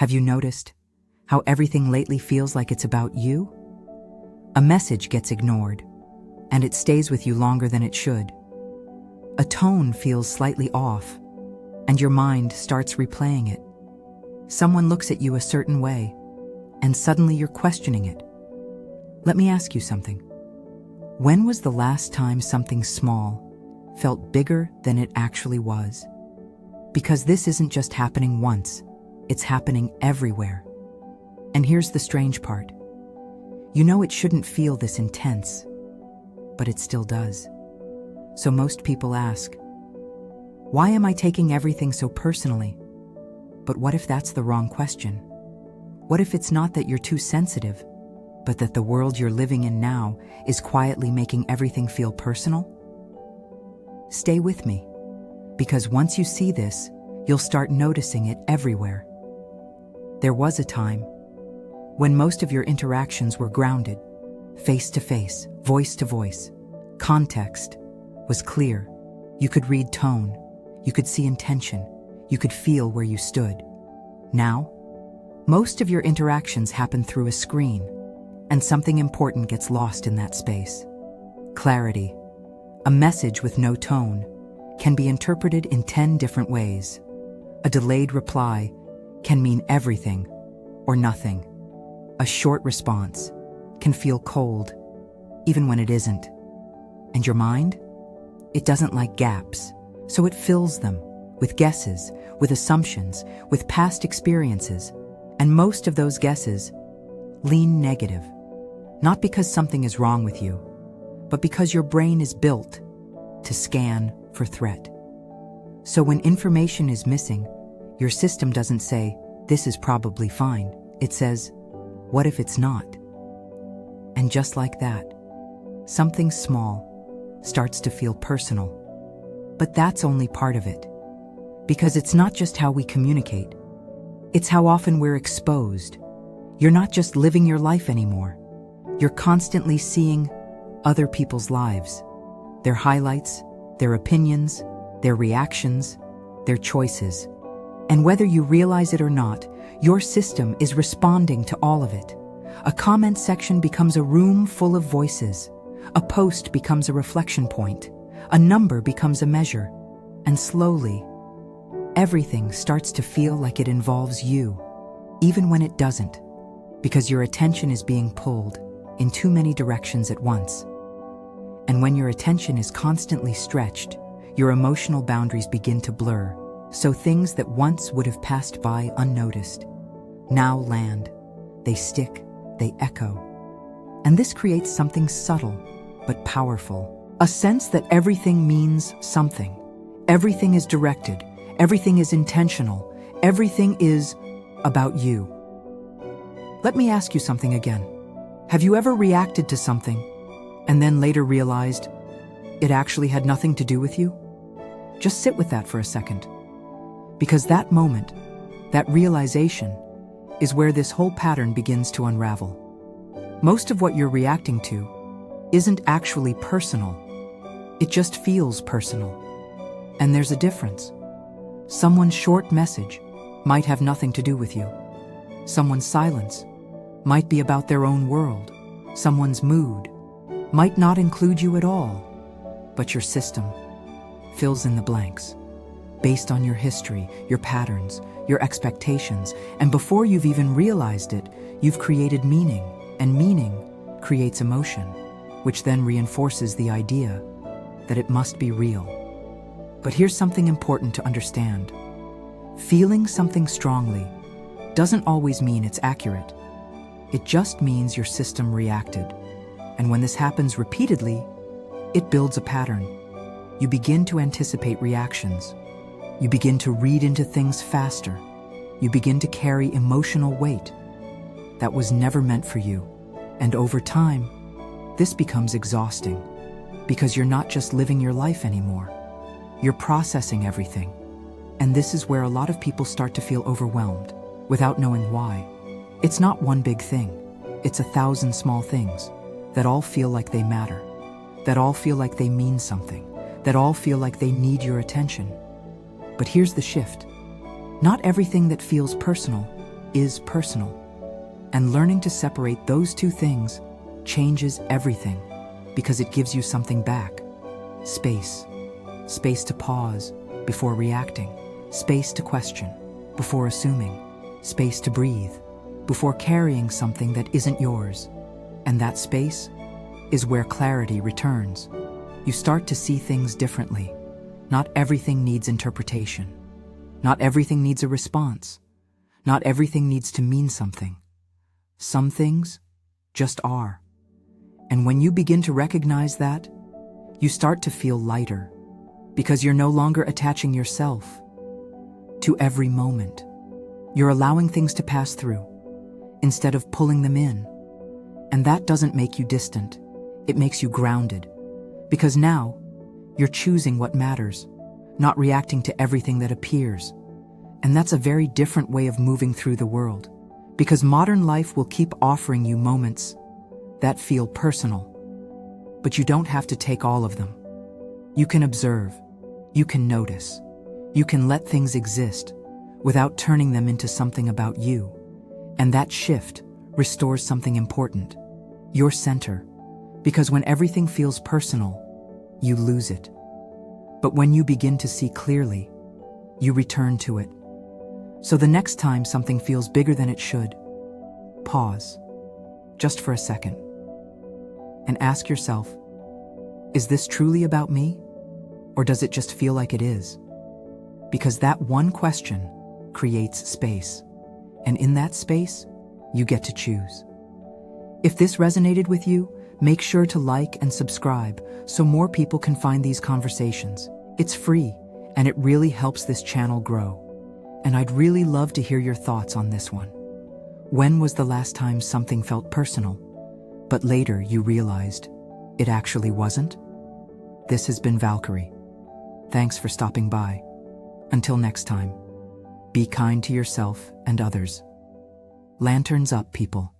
Have you noticed how everything lately feels like it's about you? A message gets ignored, and it stays with you longer than it should. A tone feels slightly off, and your mind starts replaying it. Someone looks at you a certain way, and suddenly you're questioning it. Let me ask you something. When was the last time something small felt bigger than it actually was? Because this isn't just happening once, it's happening everywhere. And here's the strange part. You know it shouldn't feel this intense, but it still does. So most people ask, why am I taking everything so personally? But what if that's the wrong question? What if it's not that you're too sensitive, but that the world you're living in now is quietly making everything feel personal? Stay with me, because once you see this, you'll start noticing it everywhere. There was a time when most of your interactions were grounded, face to face, voice to voice. Context was clear. You could read tone, you could see intention, you could feel where you stood. Now, most of your interactions happen through a screen, and something important gets lost in that space. Clarity. A message with no tone can be interpreted in 10 different ways. A delayed reply can mean everything or nothing. A short response can feel cold, even when it isn't. And your mind? It doesn't like gaps, so it fills them with guesses, with assumptions, with past experiences. And most of those guesses lean negative. Not because something is wrong with you, but because your brain is built to scan for threat. So when information is missing, your system doesn't say, this is probably fine. It says, what if it's not? And just like that, something small starts to feel personal. But that's only part of it. Because it's not just how we communicate, it's how often we're exposed. You're not just living your life anymore. You're constantly seeing other people's lives, their highlights, their opinions, their reactions, their choices. And whether you realize it or not, your system is responding to all of it. A comment section becomes a room full of voices. A post becomes a reflection point. A number becomes a measure. And slowly, everything starts to feel like it involves you, even when it doesn't, because your attention is being pulled in too many directions at once. And when your attention is constantly stretched, your emotional boundaries begin to blur, so things that once would have passed by unnoticed now land. They stick, they echo. And this creates something subtle but powerful. A sense that everything means something. Everything is directed. Everything is intentional. Everything is about you. Let me ask you something again. Have you ever reacted to something and then later realized it actually had nothing to do with you? Just sit with that for a second. Because that moment, that realization, is where this whole pattern begins to unravel. Most of what you're reacting to isn't actually personal. It just feels personal. And there's a difference. Someone's short message might have nothing to do with you. Someone's silence might be about their own world. Someone's mood might not include you at all. But your system fills in the blanks based on your history, your patterns, your expectations, and before you've even realized it, you've created meaning, and meaning creates emotion, which then reinforces the idea that it must be real. But here's something important to understand. Feeling something strongly doesn't always mean it's accurate. It just means your system reacted. And when this happens repeatedly, it builds a pattern. You begin to anticipate reactions. You begin to read into things faster. You begin to carry emotional weight that was never meant for you. And over time, this becomes exhausting because you're not just living your life anymore. You're processing everything. And this is where a lot of people start to feel overwhelmed without knowing why. It's not one big thing. It's 1,000 small things that all feel like they matter, that all feel like they mean something, that all feel like they need your attention. But here's the shift. Not everything that feels personal is personal. And learning to separate those two things changes everything because it gives you something back. Space. Space to pause before reacting. Space to question before assuming. Space to breathe before carrying something that isn't yours. And that space is where clarity returns. You start to see things differently. Not everything needs interpretation. Not everything needs a response. Not everything needs to mean something. Some things just are. And when you begin to recognize that, you start to feel lighter because you're no longer attaching yourself to every moment. You're allowing things to pass through instead of pulling them in. And that doesn't make you distant. It makes you grounded because now you're choosing what matters, not reacting to everything that appears. And that's a very different way of moving through the world, because modern life will keep offering you moments that feel personal. But you don't have to take all of them. You can observe, you can notice, you can let things exist without turning them into something about you. And that shift restores something important, your center. Because when everything feels personal, you lose it. But when you begin to see clearly, you return to it. So the next time something feels bigger than it should, pause, just for a second, and ask yourself, is this truly about me? Or does it just feel like it is? Because that one question creates space. And in that space, you get to choose. If this resonated with you, make sure to like and subscribe so more people can find these conversations. It's free, and it really helps this channel grow. And I'd really love to hear your thoughts on this one. When was the last time something felt personal, but later you realized it actually wasn't? This has been Valkyrie. Thanks for stopping by. Until next time, be kind to yourself and others. Lanterns up, people.